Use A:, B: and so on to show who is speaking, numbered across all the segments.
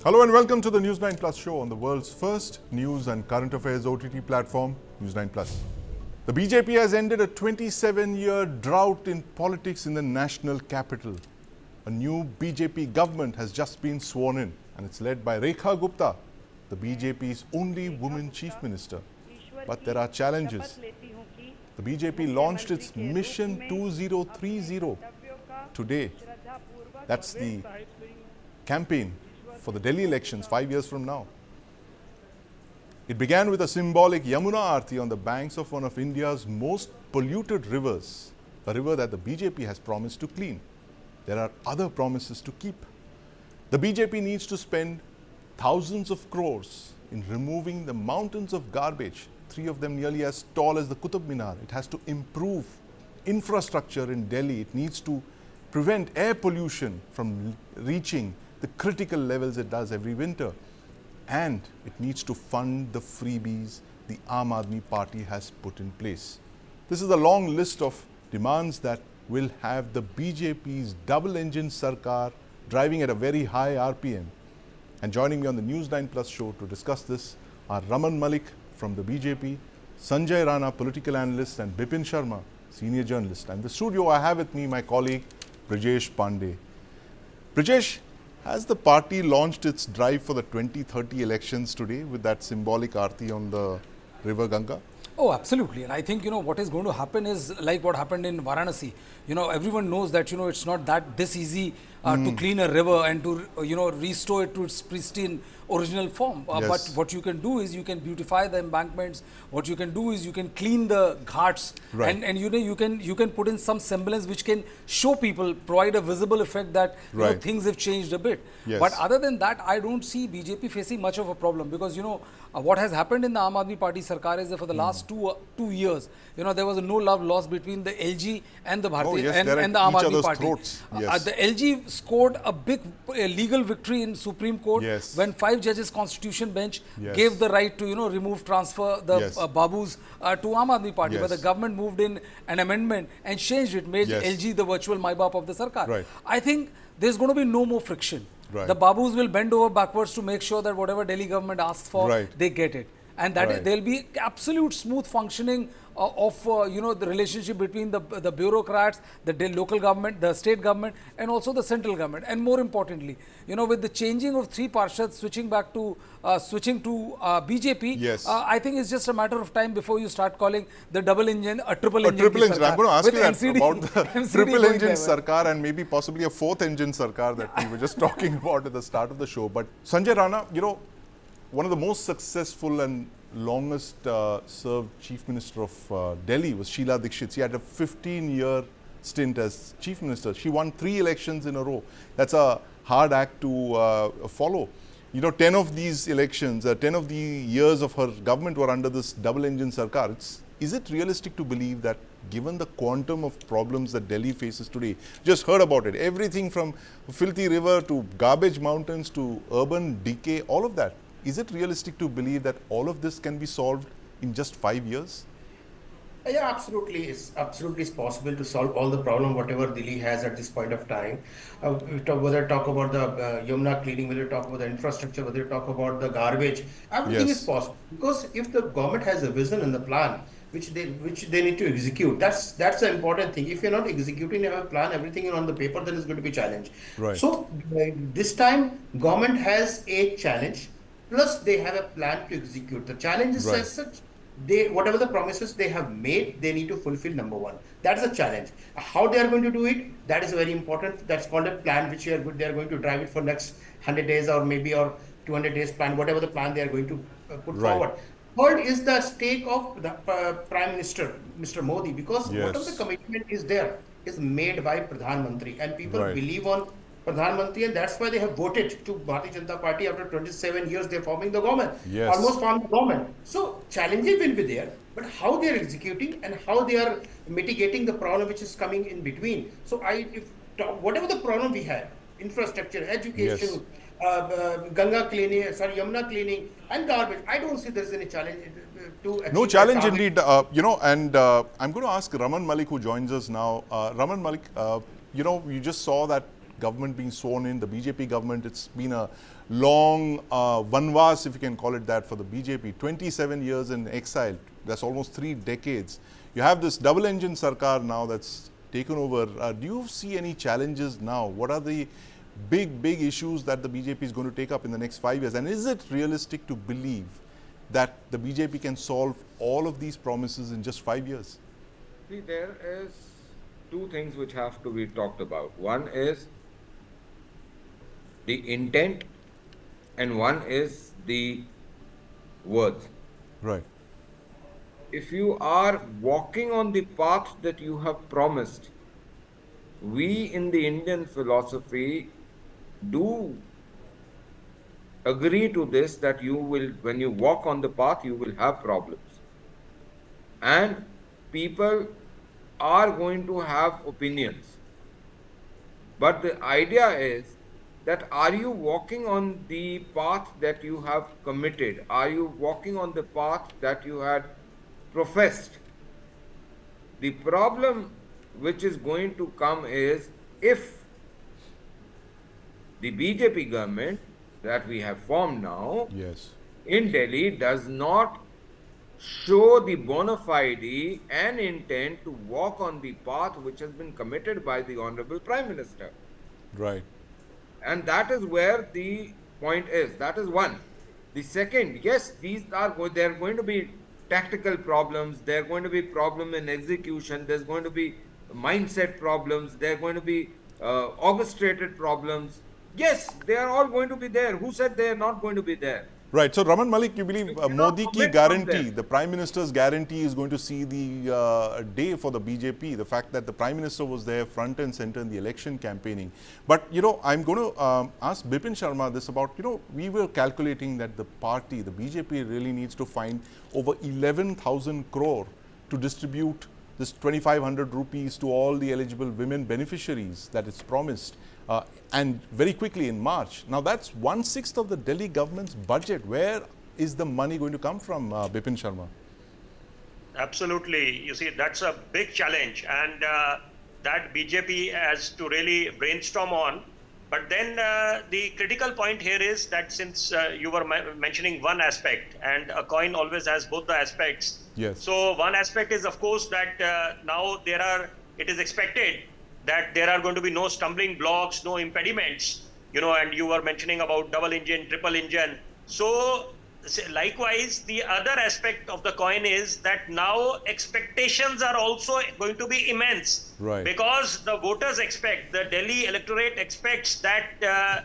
A: Hello and welcome to the News9 Plus show on the world's first news and current affairs OTT platform, News9 Plus. The BJP has ended a 27-year drought in politics in the national capital. A new BJP government has just been sworn in and it's led by Rekha Gupta, the BJP's only woman chief minister. But there are challenges. The BJP launched its Mission 2030 today. That's the campaign for the Delhi elections 5 years from now. It began with a symbolic Yamuna Aarti on the banks of one of India's most polluted rivers, a river that the BJP has promised to clean. There are other promises to keep. The BJP needs to spend thousands of crores in removing the mountains of garbage, 3 of them nearly as tall as the Qutub Minar. It has to improve infrastructure in Delhi. It needs to prevent air pollution from reaching the critical levels it does every winter. And it needs to fund the freebies the Aam Aadmi Party has put in place. This is a long list of demands that will have the BJP's double-engine Sarkar driving at a very high RPM. And joining me on the News9 Plus show to discuss this are Raman Malik from the BJP, Sanjay Rana, political analyst, and Bipin Sharma, senior journalist. And in the studio I have with me my colleague Brijesh Pandey. Brijesh, has the party launched its drive for the 2030 elections today with that symbolic aarti on the river Ganga?
B: Oh, absolutely. And I think, what is going to happen is like what happened in Varanasi. Everyone knows that, it's not this easy to clean a river and to, restore it to its pristine original form.
A: Yes.
B: But what you can do is you can beautify the embankments. What you can do is you can clean the ghats.
A: Right.
B: And you can put in some semblance which can show people, provide a visible effect that
A: Right.
B: things have changed a bit.
A: Yes.
B: But other than that, I don't see BJP facing much of a problem because, what has happened in the Aam Aadmi Party Sarkar is that for the last two years, there was no love lost between the LG and the Bharatiya
A: yes,
B: and
A: they're
B: the
A: at
B: Aam
A: each
B: Aadmi
A: other's
B: Party.
A: throats. Yes.
B: The LG scored a big legal victory in Supreme Court
A: Yes.
B: when 5 judges Constitution bench
A: Yes.
B: gave the right to remove transfer the
A: Yes.
B: Babus to Aam Aadmi Party,
A: Yes.
B: but the government moved in an amendment and changed it, made
A: Yes.
B: LG the virtual Maibap of the Sarkar.
A: Right.
B: I think there's going to be no more friction.
A: Right.
B: The Babus will bend over backwards to make sure that whatever Delhi government asks for,
A: Right.
B: they get it. And that
A: Right.
B: there'll be absolute smooth functioning of the relationship between the bureaucrats, the local government, the state government, and also the central government. And more importantly, with the changing of 3 parshads switching to BJP,
A: Yes.
B: I think it's just a matter of time before you start calling the double engine a triple
A: A
B: engine.
A: triple engine. I'm going to ask
B: with
A: you that
B: NCD
A: about the
B: NCD
A: triple
B: going
A: engine
B: there.
A: Sarkar and maybe possibly a 4th engine Sarkar that we were just talking about at the start of the show. But Sanjay Rana, one of the most successful and longest served chief minister of Delhi was Sheila Dikshit. She had a 15-year stint as chief minister. She won 3 elections in a row. That's a hard act to follow. 10 of these elections, 10 of the years of her government were under this double-engine Sarkar. Is it realistic to believe that given the quantum of problems that Delhi faces today, just heard about it, everything from filthy river to garbage mountains to urban decay, all of that, is it realistic to believe that all of this can be solved in just 5 years?
C: Yeah, absolutely. It's possible to solve all the problem whatever Delhi has at this point of time. Whether talk about the Yamuna cleaning, whether talk about the infrastructure, whether talk about the garbage, everything
A: Yes.
C: is possible. Because if the government has a vision and the plan, which they need to execute, that's the important thing. If you're not executing a plan, everything is on the paper, then it's going to be challenge.
A: Right.
C: So this time, government has a challenge. Plus, they have a plan to execute. The challenge is
A: Right.
C: as such. Whatever the promises they have made, they need to fulfill. Number one, that's a challenge. How they are going to do it, that is very important. That's called a plan, which they are going to drive it for next 100 days or 200 days plan, whatever the plan they are going to put
A: Right.
C: forward. Third is the stake of the Prime Minister, Mr. Modi, because
A: Yes.
C: whatever the commitment is there is made by Pradhan Mantri, and people
A: Right.
C: believe on Pradhan Mantri, and that's why they have voted to Bharatiya Janata Party. After 27 years, they're forming the government.
A: Yes.
C: Almost formed the government. So challenges will be there, but how they are executing and how they are mitigating the problem which is coming in between. So whatever the problem we have, infrastructure, education, Ganga cleaning, Yamuna cleaning, and garbage, I don't see there's any challenge to achieve.
A: No
C: that
A: challenge
C: target.
A: indeed. I'm going to ask Raman Malik, who joins us now. Raman Malik, you just saw that government being sworn in, the BJP government. It's been a long vanvas, if you can call it that, for the BJP. 27 years in exile. That's almost 3 decades. You have this double-engine Sarkar now that's taken over. Do you see any challenges now? What are the big issues that the BJP is going to take up in the next 5 years? And is it realistic to believe that the BJP can solve all of these promises in just 5 years?
D: See, there is 2 things which have to be talked about. One is the intent and one is the words.
A: Right.
D: If you are walking on the path that you have promised, we in the Indian philosophy do agree to this, that you will, when you walk on the path, you will have problems. And people are going to have opinions. But the idea is that, are you walking on the path that you have committed? Are you walking on the path that you had professed? The problem which is going to come is, if the BJP government that we have formed now in Delhi does not show the bona fide and intent to walk on the path which has been committed by the Honorable Prime Minister.
A: Right.
D: And that is where the point is. That is one. The second, yes, these are there are going to be tactical problems, there are going to be problem in execution, there's going to be mindset problems, there are going to be orchestrated problems. Yes, they are all going to be there. Who said they are not going to be there?
A: Right. So, Raman Malik, you believe Modi ki
D: commit
A: guarantee, the Prime Minister's guarantee, is going to see the day for the BJP, the fact that the Prime Minister was there front and center in the election campaigning. But, you know, I'm going to ask Bipin Sharma this about, you know, we were calculating that the party, the BJP, really needs to find over 11,000 crore to distribute this 2,500 rupees to all the eligible women beneficiaries that it's promised. And very quickly in March. Now that's 1/6 of the Delhi government's budget. Where is the money going to come from, Bipin Sharma?
E: Absolutely. You see, that's a big challenge, and that BJP has to really brainstorm on. But then the critical point here is that, since you were mentioning one aspect, and a coin always has both the aspects.
A: Yes.
E: So one aspect is, of course, that now it is expected that there are going to be no stumbling blocks, no impediments, you know, and you were mentioning about double engine, triple engine. So likewise, the other aspect of the coin is that now expectations are also going to be immense.
A: Right.
E: Because the voters expect, the Delhi electorate expects that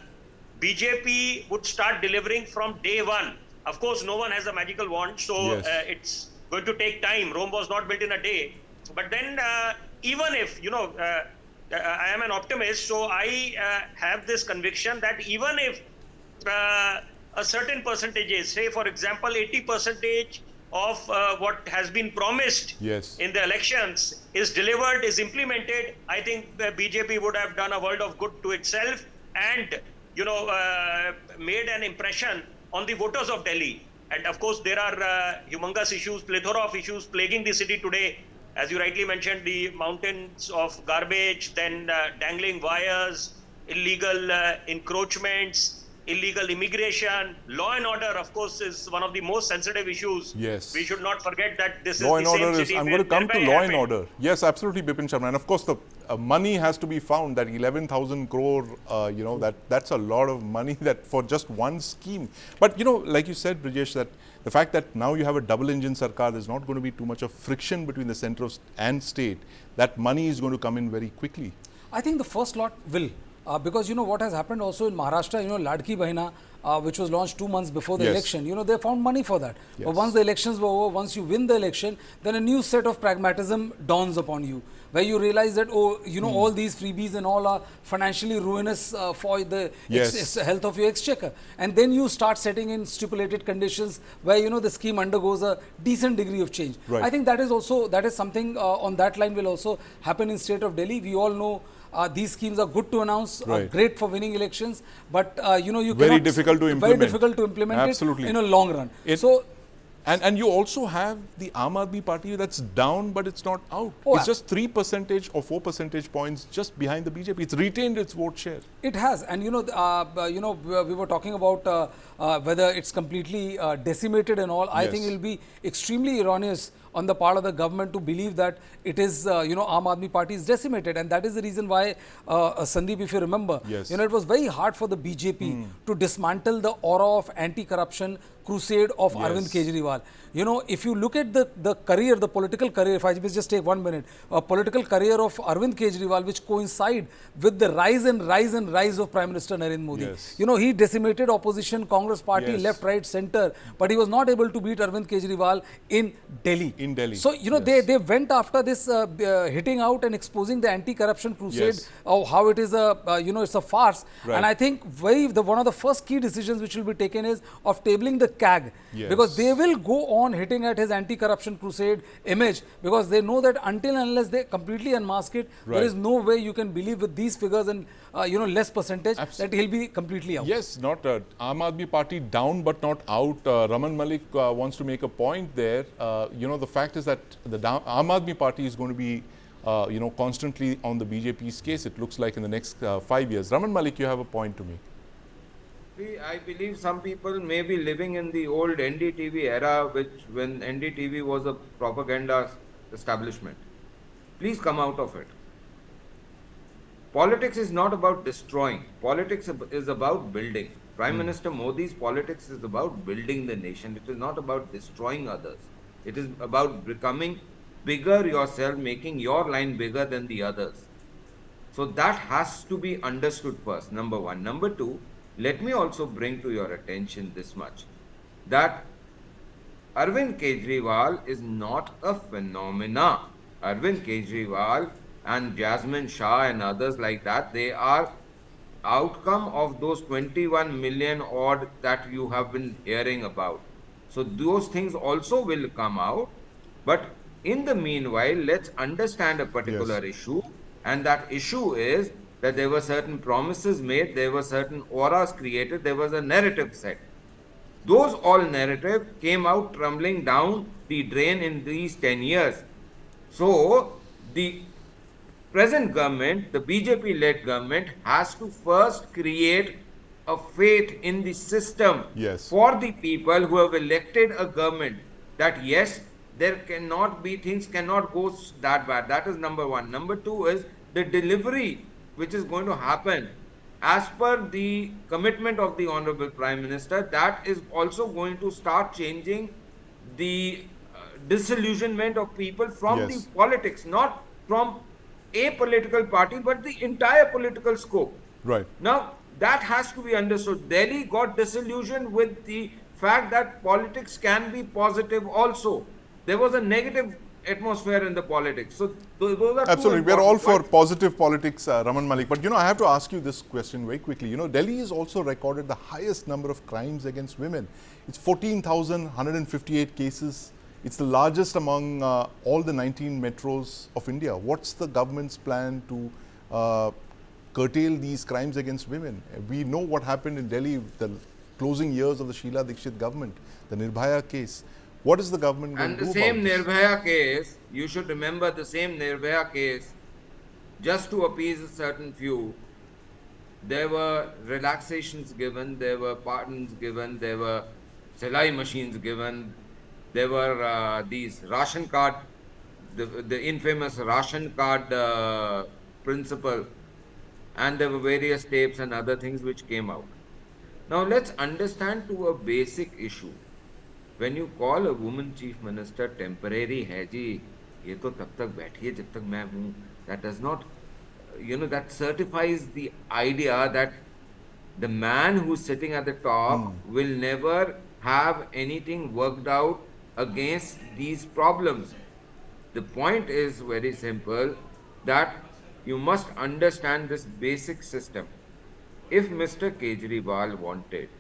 E: BJP would start delivering from day one. Of course, no one has a magical wand, so it's going to take time. Rome was not built in a day. But then even if, you know, I am an optimist, so I have this conviction that even if a certain percentages, say for example 80% of what has been promised in the elections is delivered, is implemented, I think the BJP would have done a world of good to itself and, you know, made an impression on the voters of Delhi. And of course there are humongous issues, plethora of issues plaguing the city today. As you rightly mentioned, the mountains of garbage, then dangling wires, illegal encroachments, illegal immigration, law and order, of course, is one of the most sensitive issues.
A: Yes.
E: We should not forget that this
A: law
E: is
A: and
E: the
A: order
E: same
A: is,
E: city.
A: I'm going to come to law and order. Yes, absolutely, Bipin Sharma. And of course, the money has to be found. That 11,000 crore, you know, that's a lot of money that for just one scheme. But, you know, like you said, Brijesh, that the fact that now you have a double-engine Sarkar, there's not going to be too much of friction between the centre and state. That money is going to come in very quickly.
B: I think the first lot will. Because, you know, what has happened also in Maharashtra, you know, Ladki Bahina, which was launched 2 months before the election, you know, they found money for that. But once the elections were over, once you win the election, then a new set of pragmatism dawns upon you, where you realize that, oh, you know, all these freebies and all are financially ruinous for the health of your exchequer. And then you start setting in stipulated conditions where, you know, the scheme undergoes a decent degree of change.
A: Right.
B: I think that is something on that line will also happen in state of Delhi. We all know these schemes are good to announce, great for winning elections, but you know, you
A: very difficult to implement.
B: Very difficult to implement
A: Absolutely.
B: it in a long run. So
A: And you also have the Aam Aadmi Party that's down, but it's not out.
B: Oh,
A: It's just 3% or 4% points just behind the BJP. It's retained its vote share.
B: It has, and we were talking about whether it's completely decimated and all. I think
A: Yes.
B: it will be extremely erroneous on the part of the government to believe that it is, Aam Aadmi Party is decimated, and that is the reason why, Sandeep, if you remember,
A: Yes.
B: it was very hard for the BJP to dismantle the aura of anti-corruption crusade of
A: Yes.
B: Arvind Kejriwal. If you look at the career, the political career, if I just take 1 minute, political career of Arvind Kejriwal, which coincide with the rise of Prime Minister Narendra Modi.
A: Yes.
B: He decimated opposition, Congress party,
A: Yes.
B: left, right, center, but he was not able to beat Arvind Kejriwal in Delhi.
A: In Delhi,
B: So,
A: yes.
B: they went after this hitting out and exposing the anti-corruption crusade,
A: Yes.
B: of how it is it's a farce.
A: Right.
B: And I think one of the first key decisions which will be taken is of tabling the CAG,
A: Yes.
B: because they will go on hitting at his anti-corruption crusade image, because they know that until and unless they completely unmask it,
A: Right.
B: there is no way you can believe with these figures and less percentage that he'll be completely out.
A: Yes, not Aam Aadmi Party down but not out. Raman Malik wants to make a point there. The fact is that the Aam Aadmi Party is going to be, constantly on the BJP's case, it looks like, in the next 5 years. Raman Malik, you have a point to make.
D: See, I believe some people may be living in the old NDTV era, when NDTV was a propaganda establishment. Please come out of it. Politics is not about destroying. Politics is about building. Prime Minister Modi's politics is about building the nation. It is not about destroying others. It is about becoming bigger yourself, making your line bigger than the others. So that has to be understood first, number one. Number two, let me also bring to your attention this much, that Arvind Kejriwal is not a phenomena. Arvind Kejriwal and Jasmine Shah and others like that, they are outcome of those 21 million odd that you have been hearing about. So those things also will come out. But in the meanwhile, let's understand a particular issue. And that issue is that there were certain promises made, there were certain auras created, there was a narrative set. Those all narrative came out tumbling down the drain in these 10 years. So the present government, the BJP-led government, has to first create a faith in the system for the people who have elected a government, that yes, there cannot be, things cannot go that bad. That is number one. Number two is the delivery which is going to happen as per the commitment of the Honorable Prime Minister. That is also going to start changing the disillusionment of people from the politics, not from a political party, but the entire political scope.
A: Right.
D: Now, that has to be understood. Delhi got disillusioned with the fact that politics can be positive also. There was a negative atmosphere in the politics. So those are
A: absolutely. We are all for positive politics, Raman Malik. But I have to ask you this question very quickly. Delhi has also recorded the highest number of crimes against women. It's 14,158 cases. It's the largest among all the 19 metros of India. What's the government's plan to curtail these crimes against women? We know what happened in Delhi, the closing years of the Sheila Dikshit government, the Nirbhaya case. What is the government going to do about this?
D: And the same Nirbhaya case, you should remember the same Nirbhaya case, just to appease a certain few, there were relaxations given, there were pardons given, there were Silai machines given, there were these ration card, the infamous ration card principle, and there were various tapes and other things which came out. Now let's understand to a basic issue. When you call a woman chief minister temporary है जी, ये तो तब तक बैठी है जब तक मैं हूँ, that does not, that certifies the idea that the man who's sitting at the top will never have anything worked out against these problems. The point is very simple, that you must understand this basic system. If Mr. Kejriwal wanted,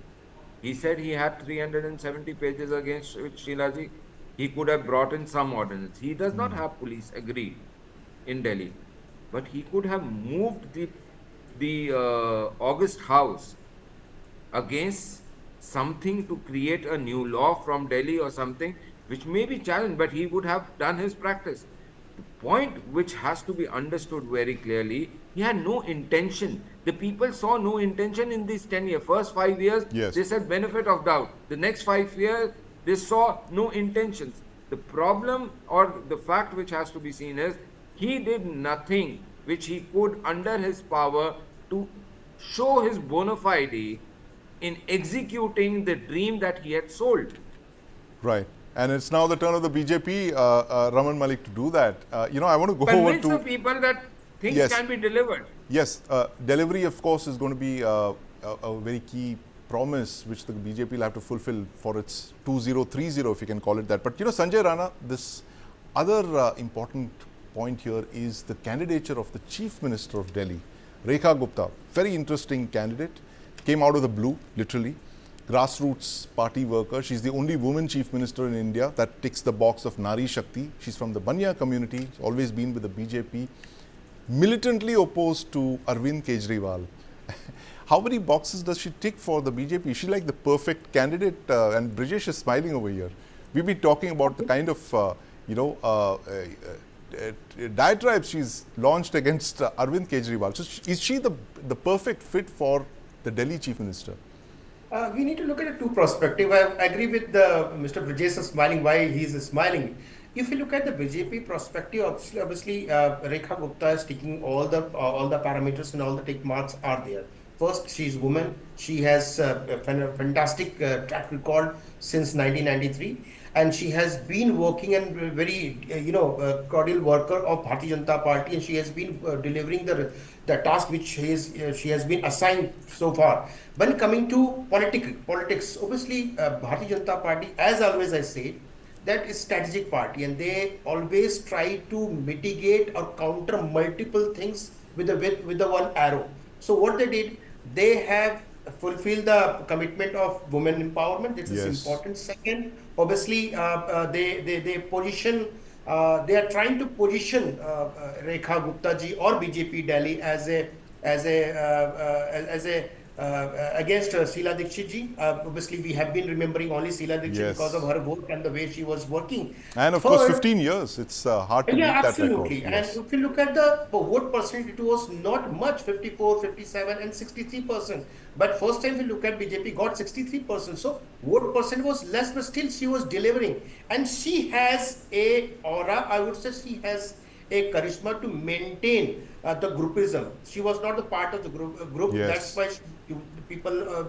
D: he said he had 370 pages against Sheilaji, he could have brought in some ordinance. He does not have police, agreed, in Delhi. But he could have moved the August House against something to create a new law from Delhi or something which may be challenged, but he would have done his practice. The point which has to be understood very clearly, he had no intention. The people saw no intention in these 10 years. First 5 years,
A: Yes.
D: they said benefit of doubt. The next 5 years, they saw no intentions. The problem or the fact which has to be seen is he did nothing which he could under his power to show his bona fide in executing the dream that he had sold.
A: Right. And it's now the turn of the BJP, Raman Malik, to do that. I want to go over
D: Convince
A: to...
D: the people that things
A: Yes.
D: can be delivered.
A: Yes, delivery, of course, is going to be a very key promise which the BJP will have to fulfill for its 2030, if you can call it that. But, Sanjay Rana, this other important point here is the candidature of the Chief Minister of Delhi, Rekha Gupta. Very interesting candidate, came out of the blue, literally. Grassroots party worker. She's the only woman Chief Minister in India that ticks the box of Nari Shakti. She's from the Banya community, always been with the BJP. Militantly opposed to Arvind Kejriwal. How many boxes does she tick for the BJP? Is she like the perfect candidate? And Brijesh is smiling over here. We've been talking about the kind of, diatribes she's launched against Arvind Kejriwal. So is she the perfect fit for the Delhi Chief Minister?
C: We need to look at it two perspectives. I agree with Mr. Brijesh smiling, why he is smiling. If you look at the BJP perspective, obviously Rekha Gupta is ticking all the parameters and all the tick marks are there. First, she is woman. She has a fantastic track record since 1993, and she has been working and very cordial worker of Bharatiya Janata Party, and she has been delivering the task which she has been assigned so far. When coming to politics, obviously Bharatiya Janata Party, as always I say, that is strategic party, and they always try to mitigate or counter multiple things with the one arrow. So what they did, they have fulfilled the commitment of women empowerment. This is important. Second, obviously they position. They are trying to position Rekha Gupta ji or BJP Delhi as a against Sheila Dikshit ji. Obviously, we have been remembering only Sheila Dikshit because of her work and the way she was working.
A: And of course, 15 years. It's hard to beat that record.
C: Absolutely. Yes. And if you look at the vote percentage, it was not much, 54, 57 and 63%. But first time we look at BJP got 63%. So vote percent was less, but still she was delivering. And she has a aura, I would say she has a charisma to maintain the groupism. She was not the part of the group.
A: Yes.
C: That's why people,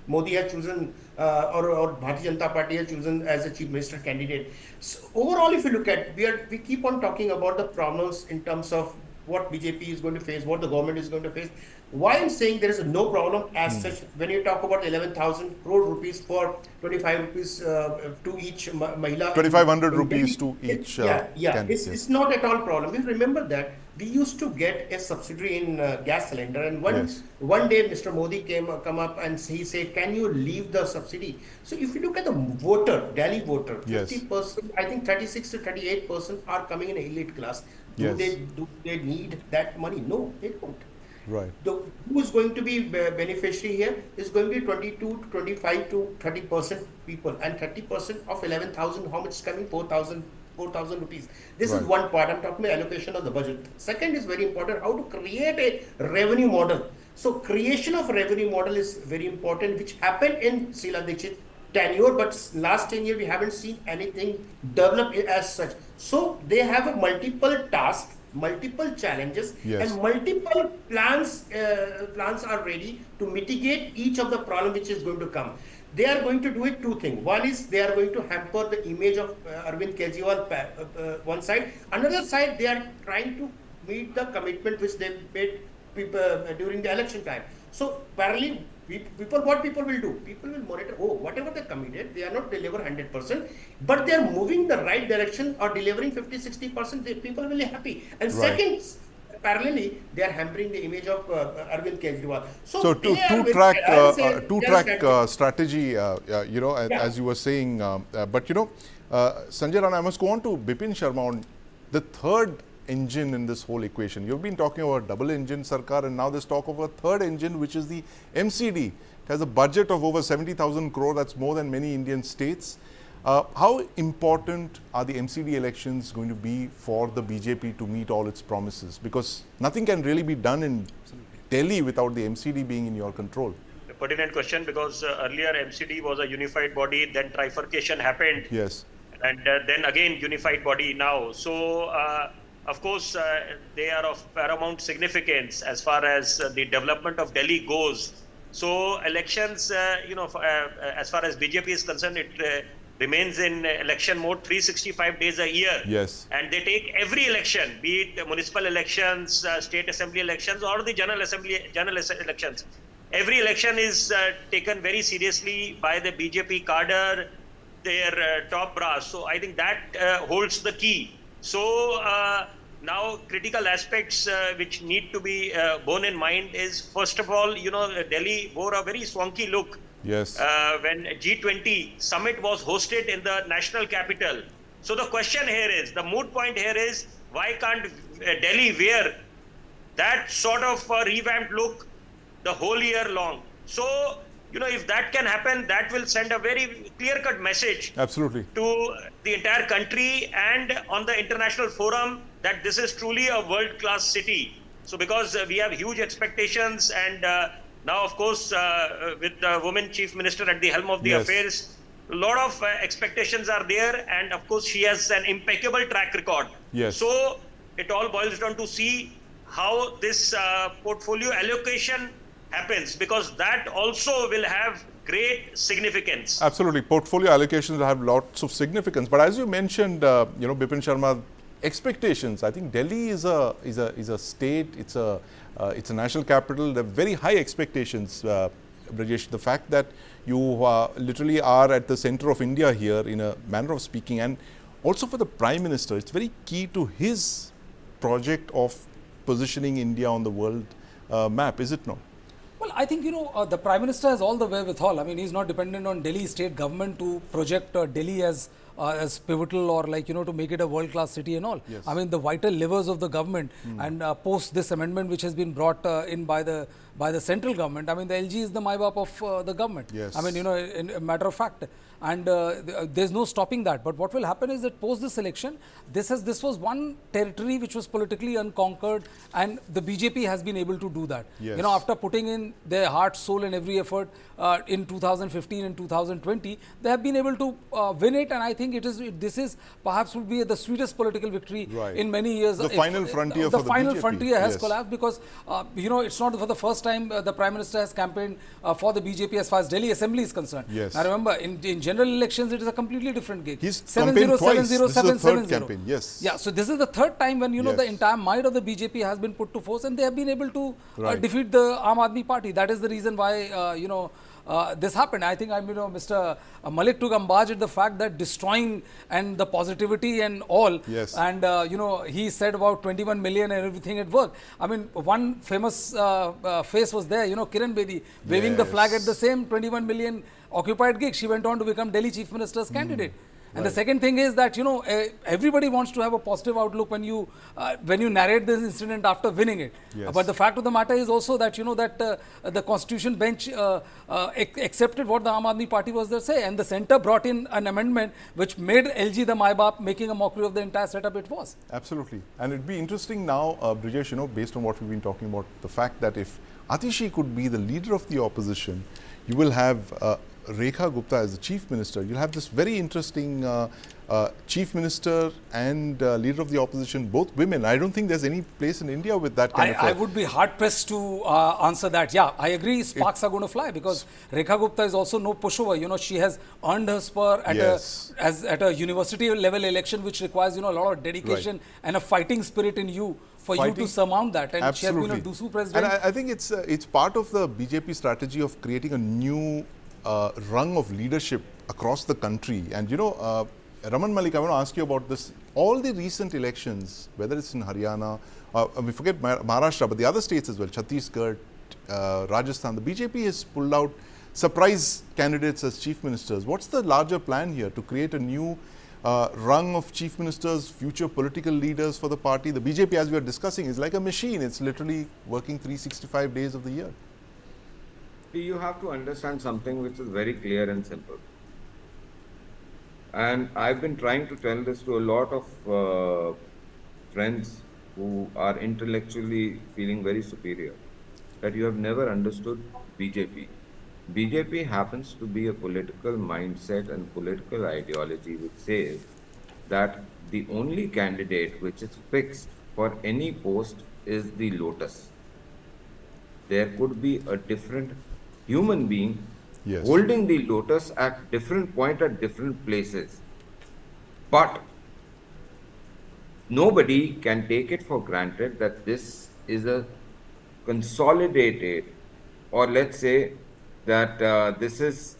C: Modi has chosen or Bharatiya Janata Party has chosen as a chief minister candidate. So overall, if you look at, we keep on talking about the problems in terms of what BJP is going to face, what the government is going to face. Why I'm saying there is no problem as such when you talk about 11,000 crore rupees for 25 rupees to each Mahila.
A: 2,500 rupees to each
C: It's not at all problem. You remember that we used to get a subsidy in gas cylinder, and one day Mr. Modi come up and he said, can you leave the subsidy? So if you look at the voter, Delhi voter, 50%, I think 36 to 38% are coming in elite class. Do they need that money? No, they don't.
A: Right.
C: Who is going to be beneficiary here is going to be 22 to 25 to 30% people, and 30% of 11,000, how much is coming? 4,000 rupees. This is one part. I'm talking about allocation of the budget. Second is very important, how to create a revenue model. So creation of revenue model is very important, which happened in Sheila Dikshit tenure, but last 10 years we haven't seen anything develop as such. So they have a multiple tasks, multiple challenges, and multiple plans are ready to mitigate each of the problem which is going to come. They are going to do it two things. One is they are going to hamper the image of Arvind Kejriwal one side. Another side, they are trying to meet the commitment which they made during the election time. So parallelly, what people will do? People will monitor, whatever they committed, they are not deliver 100%, but they are moving the right direction or delivering 50-60%, people will be happy. And second, parallelly, they are hampering the image of Arvind Kejriwal.
A: So two-track strategy, as you were saying. But Sanjay Rana, I must go on to Bipin Sharma on the third engine in this whole equation? You've been talking about double engine Sarkar, and now there's talk of a third engine, which is the MCD. It has a budget of over 70,000 crore. That's more than many Indian states. How important are the MCD elections going to be for the BJP to meet all its promises? Because nothing can really be done in Delhi without the MCD being in your control.
E: A pertinent question, because earlier MCD was a unified body, then trifurcation happened.
A: Yes.
E: And then again unified body now. So of course they are of paramount significance as far as the development of Delhi goes. So elections, as far as BJP is concerned, it remains in election mode 365 days a year.
A: Yes.
E: And they take every election, be it municipal elections, state assembly elections, or the general elections. Every election is taken very seriously by the BJP cadre, their top brass. So I think that holds the key. So now critical aspects which need to be borne in mind is, first of all, Delhi bore a very swanky look.
A: Yes.
E: When G20 summit was hosted in the national capital. So the question here is, the moot point here is, why can't Delhi wear that sort of revamped look the whole year long? So, if that can happen, that will send a very clear-cut message.
A: Absolutely.
E: To the entire country and on the international forum that this is truly a world-class city. So because we have huge expectations, and now, of course, with the woman chief minister at the helm of the affairs, a lot of expectations are there, and of course she has an impeccable track record.
A: Yes.
E: So it all boils down to see how this portfolio allocation happens, because that also will have great significance.
A: Absolutely. Portfolio allocations have lots of significance. But as you mentioned, Bipin Sharma, expectations. I think Delhi is a state. It's a national capital. There are very high expectations, Brajesh. The fact that you literally are at the center of India here, in a manner of speaking, and also for the Prime Minister, it's very key to his project of positioning India on the world map, is it not?
B: Well, I think, the Prime Minister has all the wherewithal. I mean, he's not dependent on Delhi state government to project Delhi as pivotal, or to make it a world-class city and all.
A: Yes.
B: I mean, the vital levers of the government and post this amendment which has been brought in by the central government. I mean, the LG is the MyBap of the government.
A: Yes.
B: I mean, in a matter of fact. And there's no stopping that. But what will happen is that post this election, this was one territory which was politically unconquered, and the BJP has been able to do that.
A: Yes.
B: After putting in their heart, soul and every effort in 2015 and 2020, they have been able to win it, and I think this is perhaps would be the sweetest political victory in many years.
A: The final frontier for the
B: final
A: BJP.
B: frontier has collapsed, because it's not for the first time the Prime Minister has campaigned for the BJP as far as Delhi Assembly is concerned.
A: Yes.
B: Now remember, in general elections, it is a completely different gig.
A: He's campaigned twice. This is the third campaign. Yes.
B: Yeah. So this is the third time when the entire might of the BJP has been put to force, and they have been able to defeat the Aam Aadmi Party. That is the reason why this happened. I think Mr. Malik took umbrage at the fact that destroying and the positivity and all.
A: Yes.
B: And he said about 21 million and everything at work. I mean, one famous face was there. Kiran Bedi waving the flag at the same 21 million occupied gig. She went on to become Delhi Chief Minister's candidate. And the second thing is that everybody wants to have a positive outlook when you narrate this incident after winning it.
A: Yes.
B: But the fact of the matter is also that that the Constitution bench accepted what the Aam Aadmi Party was there say, and the centre brought in an amendment which made LG the MyBap, making a mockery of the entire setup it was.
A: Absolutely. And it'd be interesting now, Brajesh, based on what we've been talking about, the fact that if Atishi could be the leader of the opposition, you will have Rekha Gupta as the Chief Minister. You'll have this very interesting Chief Minister and leader of the opposition, both women. I don't think there's any place in India with that kind of...
B: I would be hard-pressed to answer that. Yeah, I agree, sparks are going to fly, because Rekha Gupta is also no pushover. She has earned her spur at a university level election, which requires a lot of dedication and a fighting spirit in you for you to surmount that. And
A: Absolutely.
B: she has been a DUSU president.
A: And I think it's part of the BJP strategy of creating a new rung of leadership across the country. And Raman Malik, I want to ask you about this. All the recent elections, whether it's in Haryana, we forget Maharashtra, but the other states as well, Chhattisgarh, Rajasthan, the BJP has pulled out surprise candidates as chief ministers. What's the larger plan here to create a new rung of chief ministers, future political leaders for the party. The BJP, as we are discussing, is like a machine. It's literally working 365 days of the year.
D: You have to understand something which is very clear and simple. And I've been trying to tell this to a lot of friends who are intellectually feeling very superior, that you have never understood BJP. BJP happens to be a political mindset and political ideology which says that the only candidate which is fixed for any post is the lotus. There could be a different human being holding the lotus at different point at different places. But nobody can take it for granted that this is a consolidated, or let's say that this is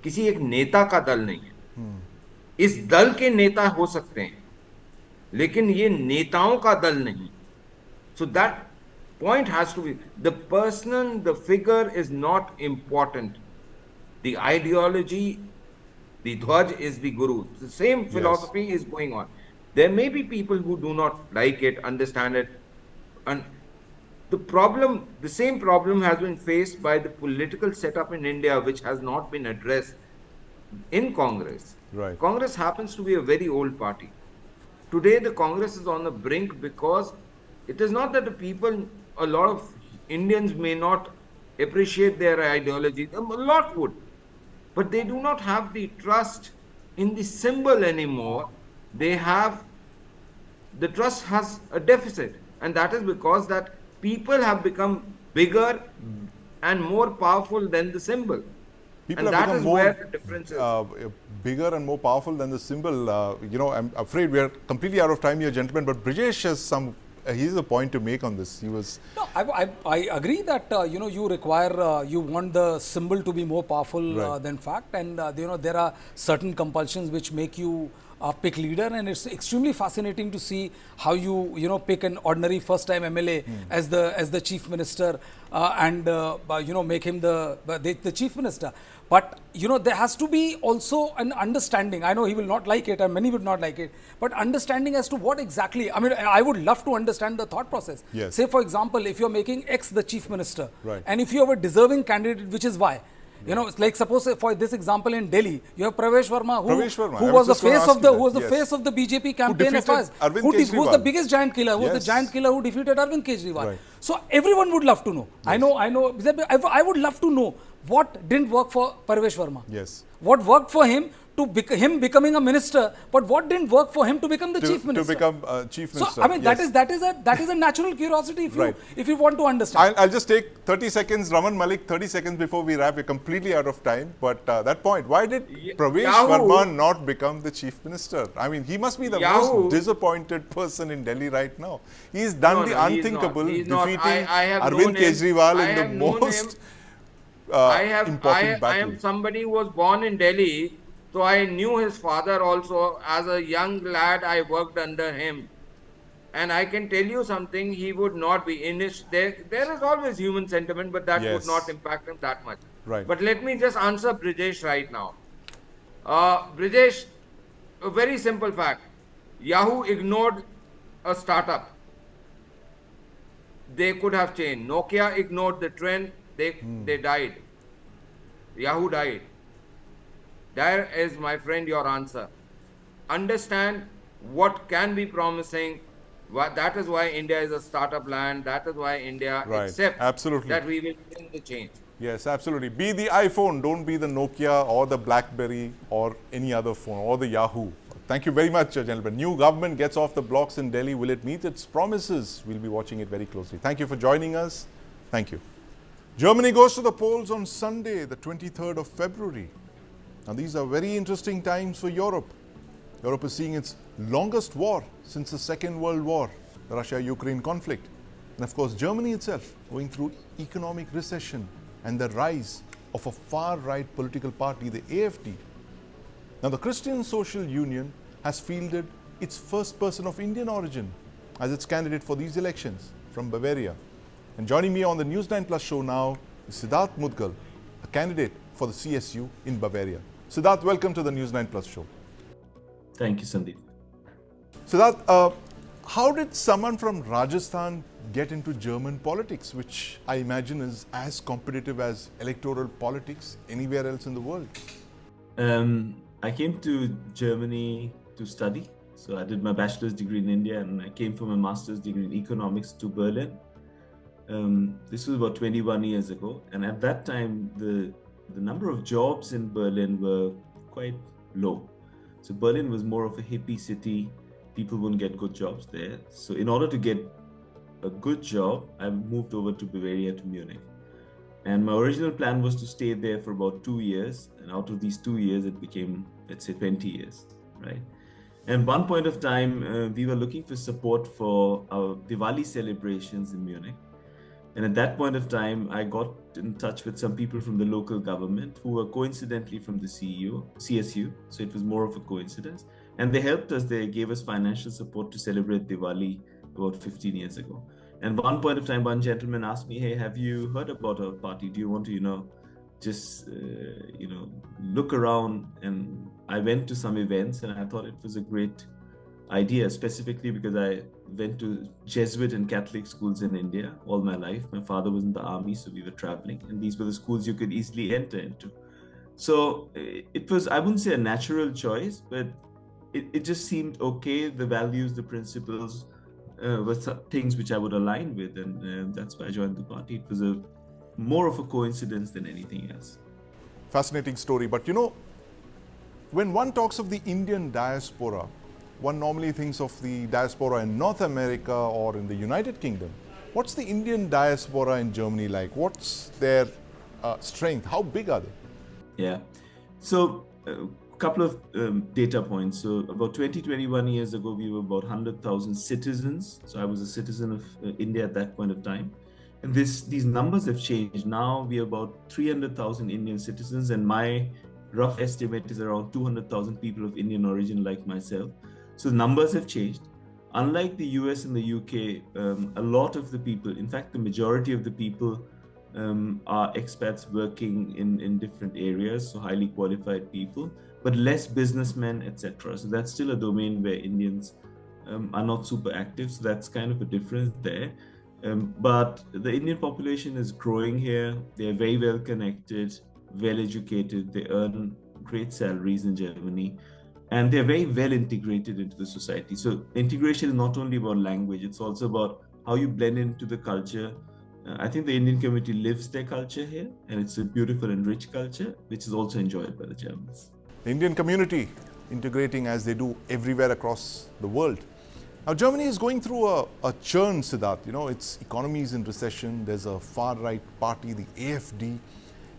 D: किसी एक नेता का दल नहीं है. इस दल के नेता हो सकते हैं, लेकिन ये नेताओं का दल नहीं. So that point has to be, the person, the figure is not important. The ideology, the dhwaj is the guru. The same philosophy is going on. There may be people who do not like it, understand it, and the same problem has been faced by the political setup in India, which has not been addressed in Congress.
A: Right.
D: Congress happens to be a very old party. Today, the Congress is on the brink because it is not that the people, a lot of Indians may not appreciate their ideology. A lot would. But they do not have the trust in the symbol anymore. The trust has a deficit. And that is because that people have become bigger and more powerful than the symbol.
A: People
D: and
A: have
D: that
A: become
D: is
A: more
D: where the difference is.
A: Bigger and more powerful than the symbol. I'm afraid we are completely out of time here, gentlemen. But Brijesh has he has a point to make on this.
B: No, I agree that you require you want the symbol to be more powerful than fact, and there are certain compulsions which make you pick leader, and it's extremely fascinating to see how you pick an ordinary first time MLA as the chief minister and make him the chief minister. But there has to be also an understanding. I know he will not like it, and many would not like it, but understanding as to what exactly. I mean, I would love to understand the thought process.
A: Yes.
B: Say, for example, if you're making X the chief minister,
A: right,
B: and if you have a deserving candidate, which is Y. It's like, suppose for this example in Delhi, you have Pravesh Verma, who was the face of the BJP campaign as far as who was the biggest giant killer, who was the giant killer who defeated Arvind Kejriwal.
A: Right.
B: So everyone would love to know. Yes. I know. I would love to know what didn't work for Pravesh Verma.
A: Yes.
B: What worked for him to him becoming a minister, but what didn't work for him to become the chief minister?
A: To become chief minister.
B: So I mean, that is a natural curiosity if you want to understand.
A: I'll just take 30 seconds, Raman Malik, 30 seconds before we wrap. We're completely out of time. But that point, why did Pravesh Verma not become the chief minister? I mean, he must be the most disappointed person in Delhi right now. He's done the unthinkable, defeating Arvind Kejriwal in the most important battle.
D: I am somebody who was born in Delhi. So I knew his father also. As a young lad, I worked under him. And I can tell you something, he would not be in his... There is always human sentiment, but that would not impact him that much.
A: Right.
D: But let me just answer Brijesh right now. Brijesh, a very simple fact. Yahoo ignored a startup. They could have changed. Nokia ignored the trend. They died. Yahoo died. There is, my friend, your answer. Understand what can be promising. That is why India is a startup land. That is why India accepts that we will bring the change.
A: Yes, absolutely. Be the iPhone, don't be the Nokia or the BlackBerry or any other phone or the Yahoo. Thank you very much, gentlemen. New government gets off the blocks in Delhi. Will it meet its promises? We'll be watching it very closely. Thank you for joining us. Thank you. Germany goes to the polls on Sunday, the 23rd of February. Now, these are very interesting times for Europe. Europe is seeing its longest war since the Second World War, the Russia-Ukraine conflict. And of course, Germany itself going through economic recession and the rise of a far-right political party, the AfD. Now, the Christian Social Union has fielded its first person of Indian origin as its candidate for these elections from Bavaria. And joining me on the News9 Plus show now is Siddharth Mudgal, a candidate for the CSU in Bavaria. Siddharth, welcome to the News9 Plus show.
F: Thank you, Sandeep.
A: Siddharth, how did someone from Rajasthan get into German politics, which I imagine is as competitive as electoral politics anywhere else in the world?
F: I came to Germany to study. So I did my bachelor's degree in India, and I came for my master's degree in economics to Berlin. This was about 21 years ago. And at that time, the number of jobs in Berlin were quite low. So Berlin was more of a hippie city. People wouldn't get good jobs there. So in order to get a good job, I moved over to Bavaria, to Munich. And my original plan was to stay there for about 2 years. And out of these 2 years, it became, let's say, 20 years, right? And one point of time, we were looking for support for our Diwali celebrations in Munich. And at that point of time, I got in touch with some people from the local government who were coincidentally from the CSU. So it was more of a coincidence. And they helped us. They gave us financial support to celebrate Diwali about 15 years ago. And one point of time, one gentleman asked me, hey, have you heard about our party? Do you want to, just, look around? And I went to some events, and I thought it was a great idea, specifically because I went to Jesuit and Catholic schools in India all my life. My father was in the army, so we were traveling, and these were the schools you could easily enter into. So it was, I wouldn't say a natural choice, but it just seemed okay. The values, the principles were things which I would align with, and that's why I joined the party. It was more of a coincidence than anything else.
A: Fascinating story. But when one talks of the Indian diaspora, one normally thinks of the diaspora in North America or in the United Kingdom. What's the Indian diaspora in Germany like? What's their strength? How big are they?
F: Yeah. So a couple of data points. So about 21 years ago, we were about 100,000 citizens. So I was a citizen of India at that point of time. And these numbers have changed. Now we are about 300,000 Indian citizens, and my rough estimate is around 200,000 people of Indian origin like myself. So numbers have changed. Unlike the US and the UK, a lot of the people, in fact, the majority of the people are expats working in different areas, so highly qualified people, but less businessmen, etc. So that's still a domain where Indians are not super active. So that's kind of a difference there. But the Indian population is growing here. They're very well connected, well educated. They earn great salaries in Germany. And they're very well integrated into the society. So integration is not only about language, it's also about how you blend into the culture. I think the Indian community lives their culture here, and it's a beautiful and rich culture, which is also enjoyed by the Germans.
A: The Indian community integrating as they do everywhere across the world. Now, Germany is going through a churn, Siddharth. Its economy is in recession. There's a far-right party, the AfD.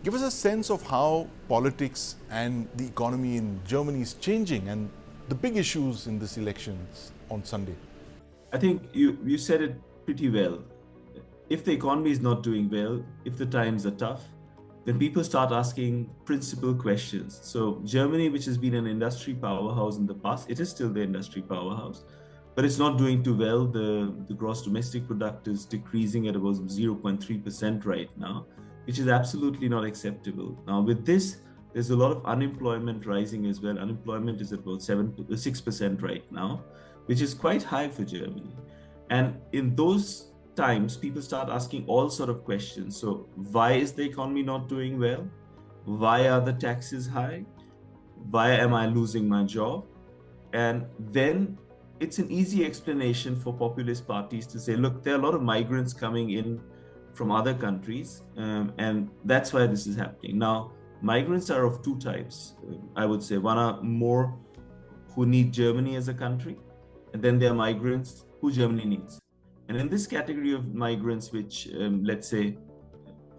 A: Give us a sense of how politics and the economy in Germany is changing and the big issues in this elections on Sunday.
F: I think you said it pretty well. If the economy is not doing well, if the times are tough, then people start asking principal questions. So Germany, which has been an industry powerhouse in the past, it is still the industry powerhouse, but it's not doing too well. The gross domestic product is decreasing at about 0.3% right now, which is absolutely not acceptable. Now with this, there's a lot of unemployment rising as well. Unemployment is at about 6% right now, which is quite high for Germany. And in those times, people start asking all sort of questions. So why is the economy not doing well? Why are the taxes high? Why am I losing my job? And then it's an easy explanation for populist parties to say, look, there are a lot of migrants coming in from other countries, and that's why this is happening. Now, migrants are of two types, I would say. One are more who need Germany as a country, and then there are migrants who Germany needs. And in this category of migrants, which let's say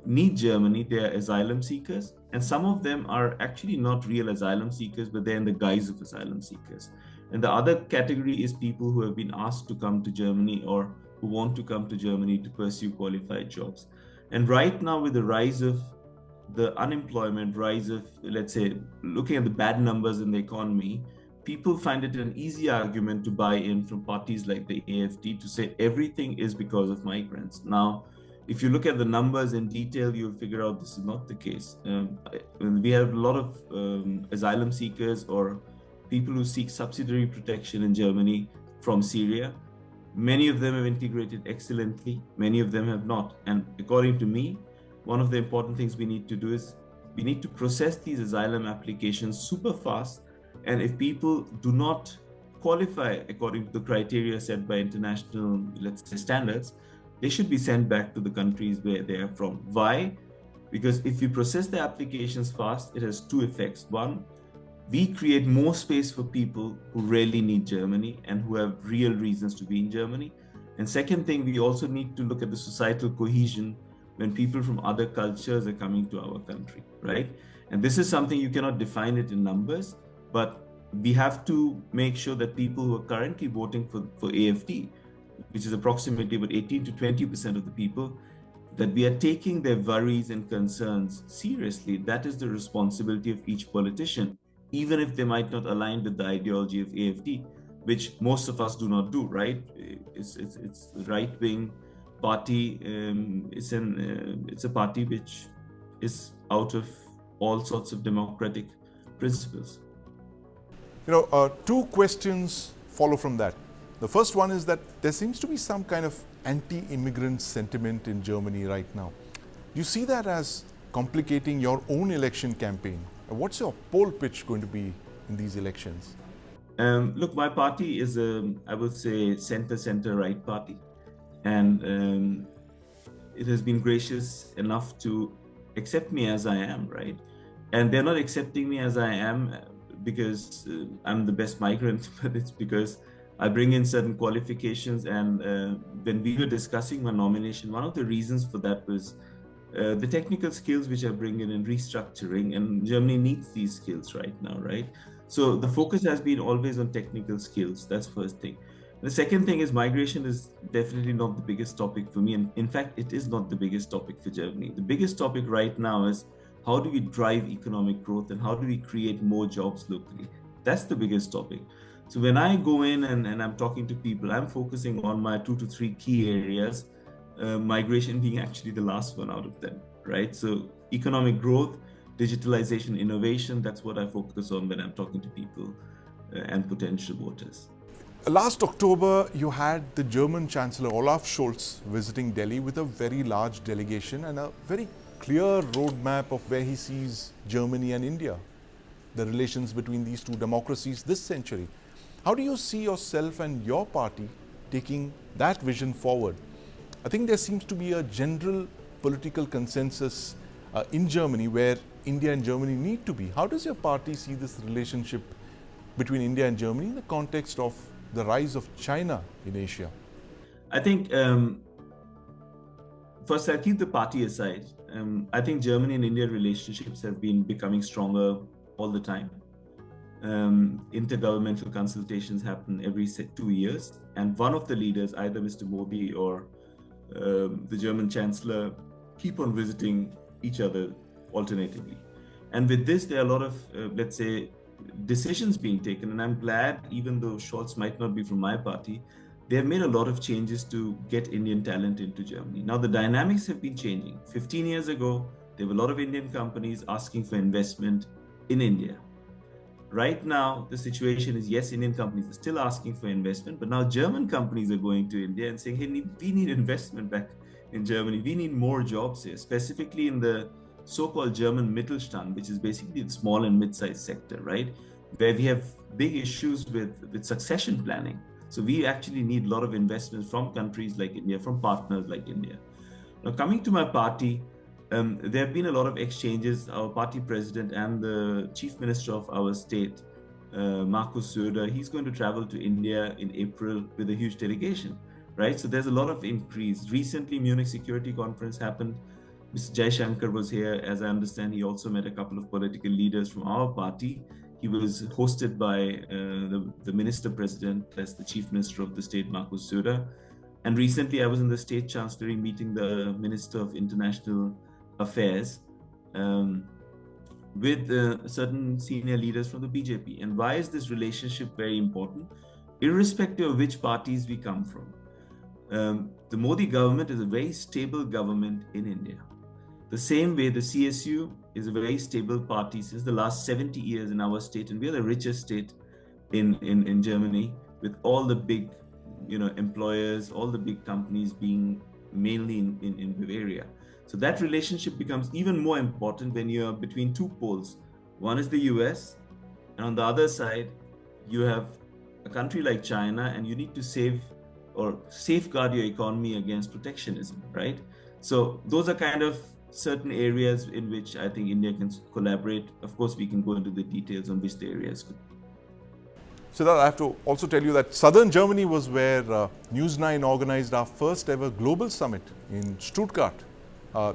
F: need Germany, they are asylum seekers, and some of them are actually not real asylum seekers, but they're in the guise of asylum seekers. And the other category is people who have been asked to come to Germany or who want to come to Germany to pursue qualified jobs. And right now, with the rise of the unemployment, rise of, let's say, looking at the bad numbers in the economy, people find it an easy argument to buy in from parties like the AfD to say everything is because of migrants. Now, if you look at the numbers in detail, you'll figure out this is not the case. We have a lot of asylum seekers or people who seek subsidiary protection in Germany from Syria. Many of them have integrated excellently, many of them have not. And according to me, one of the important things we need to do is we need to process these asylum applications super fast. And if people do not qualify according to the criteria set by international, let's say, standards, they should be sent back to the countries where they are from. Why? Because if you process the applications fast, it has two effects. One, we create more space for people who really need Germany and who have real reasons to be in Germany. And second thing, we also need to look at the societal cohesion when people from other cultures are coming to our country, right? And this is something you cannot define it in numbers, but we have to make sure that people who are currently voting for AFD, which is approximately about 18 to 20% of the people, that we are taking their worries and concerns seriously. That is the responsibility of each politician, even if they might not align with the ideology of AFD, which most of us do not do, right? It's the right-wing party. It's a party which is out of all sorts of democratic principles.
A: Two questions follow from that. The first one is that there seems to be some kind of anti-immigrant sentiment in Germany right now. Do you see that as complicating your own election campaign? What's your poll pitch going to be in these elections?
F: Look, my party is I would say, center-right party. And it has been gracious enough to accept me as I am, right? And they're not accepting me as I am because I'm the best migrant, but it's because I bring in certain qualifications. And when we were discussing my nomination, one of the reasons for that was the technical skills which I bring in restructuring, and Germany needs these skills right now, right? So the focus has been always on technical skills. That's first thing. The second thing is migration is definitely not the biggest topic for me. And in fact, it is not the biggest topic for Germany. The biggest topic right now is how do we drive economic growth and how do we create more jobs locally? That's the biggest topic. So when I go in and I'm talking to people, I'm focusing on my 2 to 3 key areas, migration being actually the last one out of them, right? So economic growth, digitalization, innovation, that's what I focus on when I'm talking to people and potential voters.
A: Last October, you had the German Chancellor Olaf Scholz visiting Delhi with a very large delegation and a very clear roadmap of where he sees Germany and India, the relations between these two democracies this century. How do you see yourself and your party taking that vision forward? I think there seems to be a general political consensus in Germany where India and Germany need to be. How does your party see this relationship between India and Germany in the context of the rise of China in Asia?
F: I think, first I'll keep the party aside. I think Germany and India relationships have been becoming stronger all the time. Intergovernmental consultations happen every 2 years. And one of the leaders, either Mr. Modi or the German Chancellor, keep on visiting each other alternatively. And with this, there are a lot of, let's say, decisions being taken. And I'm glad, even though Scholz might not be from my party, they have made a lot of changes to get Indian talent into Germany. Now, the dynamics have been changing. 15 years ago, there were a lot of Indian companies asking for investment in India. Right now, the situation is, yes, Indian companies are still asking for investment, but now German companies are going to India and saying, hey, we need investment back in Germany. We need more jobs here, specifically in the so-called German Mittelstand, which is basically the small and mid-sized sector, right? Where we have big issues with succession planning. So we actually need a lot of investments from countries like India, from partners like India. Now, coming to my party, there have been a lot of exchanges. Our party president and the chief minister of our state, Markus Söder, he's going to travel to India in April with a huge delegation, right? So there's a lot of increase. Recently, Munich Security Conference happened. Mr. Jaishankar was here. As I understand, he also met a couple of political leaders from our party. He was hosted by the minister president as the chief minister of the state, Markus Söder. And recently, I was in the state chancellery meeting the minister of international affairs with certain senior leaders from the BJP. And why is this relationship very important? Irrespective of which parties we come from. The Modi government is a very stable government in India. The same way the CSU is a very stable party since the last 70 years in our state, and we are the richest state in Germany, with all the big, employers, all the big companies being mainly in Bavaria. So that relationship becomes even more important when you're between two poles. One is the US, and on the other side, you have a country like China, and you need to safeguard your economy against protectionism, right? So those are kind of certain areas in which I think India can collaborate. Of course, we can go into the details on which the areas could be.
A: Siddharth, I have to also tell you that southern Germany was where News9 organized our first ever global summit in Stuttgart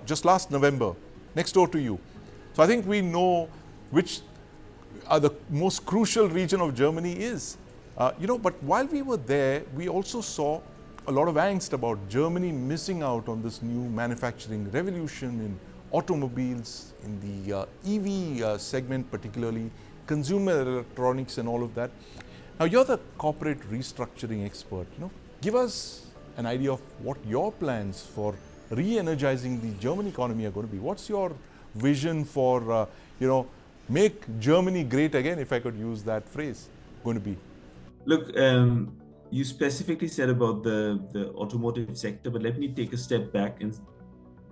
A: just last November, next door to you. So I think we know which the most crucial region of Germany is. But while we were there, we also saw a lot of angst about Germany missing out on this new manufacturing revolution in automobiles, in the EV segment particularly, consumer electronics and all of that. Now you're the corporate restructuring expert. Give us an idea of what your plans for re-energizing the German economy are going to be. What's your vision for, make Germany great again, if I could use that phrase, going to be?
F: Look, you specifically said about the automotive sector, but let me take a step back and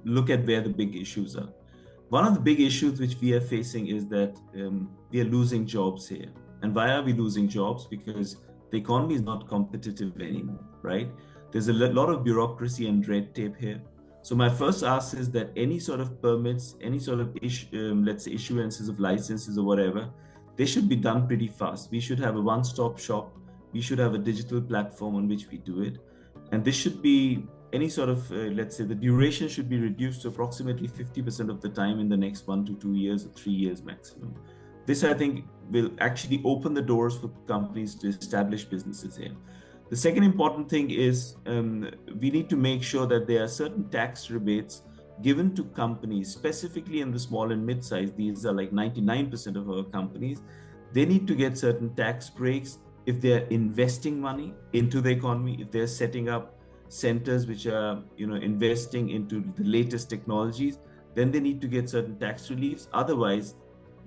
F: look at where the big issues are. One of the big issues which we are facing is that we are losing jobs here. And why are we losing jobs? Because the economy is not competitive anymore, right? There's a lot of bureaucracy and red tape here. So my first ask is that any sort of permits, any sort of let's say issuances of licenses or whatever, they should be done pretty fast. We should have a one-stop shop. We should have a digital platform on which we do it. And this should be any sort of, let's say the duration should be reduced to approximately 50% of the time in the next 1 to 2 years or 3 years maximum. This, I think, will actually open the doors for companies to establish businesses here. The second important thing is we need to make sure that there are certain tax rebates given to companies, specifically in the small and mid-size. These are like 99% of our companies. They need to get certain tax breaks if they're investing money into the economy, if they're setting up centers which are investing into the latest technologies, then they need to get certain tax reliefs. Otherwise,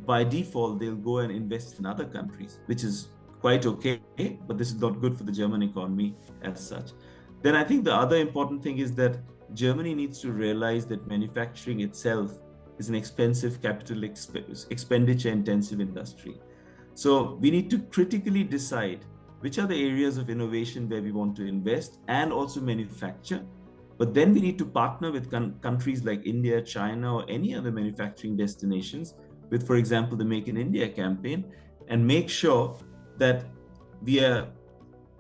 F: by default, they'll go and invest in other countries, which is quite okay, but this is not good for the German economy as such. Then I think the other important thing is that Germany needs to realize that manufacturing itself is an expensive capital expenditure intensive industry. So we need to critically decide which are the areas of innovation where we want to invest and also manufacture. But then we need to partner with countries like India, China, or any other manufacturing destinations with, for example, the Make in India campaign, and make sure that we are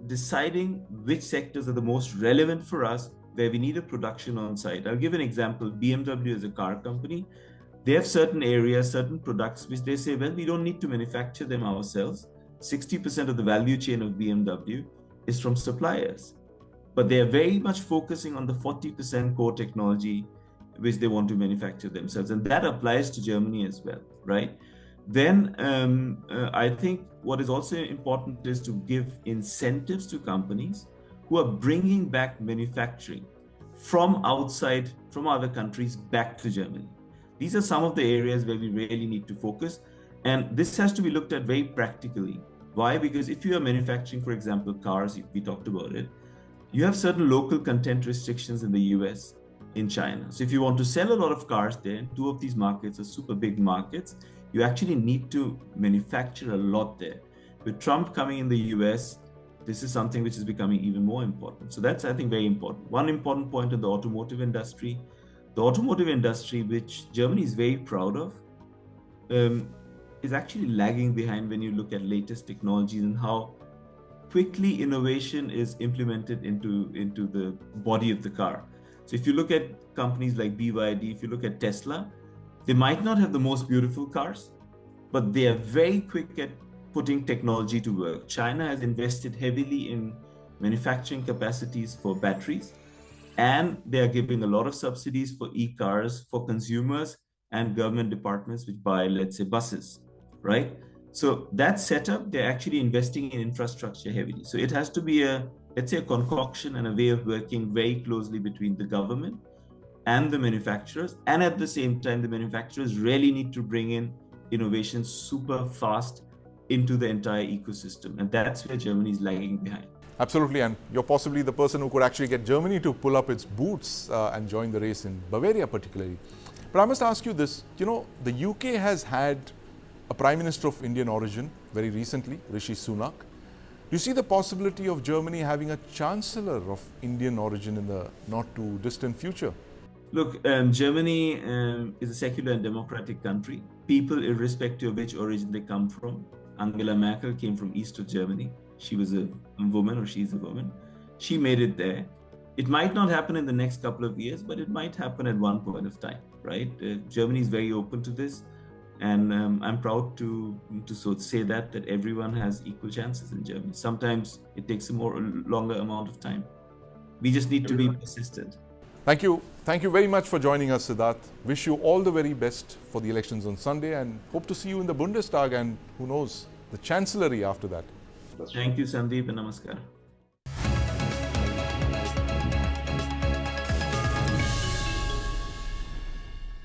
F: deciding which sectors are the most relevant for us, where we need a production on site. I'll give an example. BMW is a car company. They have certain areas, certain products, which they say, well, we don't need to manufacture them ourselves. 60% of the value chain of BMW is from suppliers. But they are very much focusing on the 40% core technology which they want to manufacture themselves. And that applies to Germany as well, right? Then I think what is also important is to give incentives to companies who are bringing back manufacturing from outside, from other countries back to Germany. These are some of the areas where we really need to focus. And this has to be looked at very practically. Why? Because if you are manufacturing, for example, cars, we talked about it, you have certain local content restrictions in the US, in China. So if you want to sell a lot of cars there, two of these markets are super big markets, you actually need to manufacture a lot there. With Trump coming in the US, this is something which is becoming even more important. So that's, I think, very important. One important point in the automotive industry, which Germany is very proud of, is actually lagging behind when you look at latest technologies and how quickly innovation is implemented into the body of the car. So if you look at companies like BYD, if you look at Tesla, they might not have the most beautiful cars, but they are very quick at putting technology to work. China has invested heavily in manufacturing capacities for batteries, and they are giving a lot of subsidies for e-cars for consumers and government departments which buy, let's say, buses, right? So that setup, they're actually investing in infrastructure heavily. So it has to be let's say, a concoction and a way of working very closely between the government and the manufacturers. And at the same time, the manufacturers really need to bring in innovations super fast into the entire ecosystem. And that's where Germany is lagging behind.
A: Absolutely, and you're possibly the person who could actually get Germany to pull up its boots and join the race in Bavaria particularly. But I must ask you this, you know, the UK has had a Prime Minister of Indian origin very recently, Rishi Sunak. Do you see the possibility of Germany having a Chancellor of Indian origin in the not too distant future?
F: Look, Germany is a secular and democratic country. People, irrespective of which origin they come from. Angela Merkel came from east of Germany. She was a woman, or she's a woman. She made it there. It might not happen in the next couple of years, but it might happen at one point of time, right? Germany is very open to this. And I'm proud to sort of say that everyone has equal chances in Germany. Sometimes it takes a longer amount of time. We just need to be persistent.
A: Thank you. Thank you very much for joining us, Siddharth. Wish you all the very best for the elections on Sunday and hope to see you in the Bundestag and who knows, the Chancellery after that.
F: Thank you, Sandeep, and Namaskar.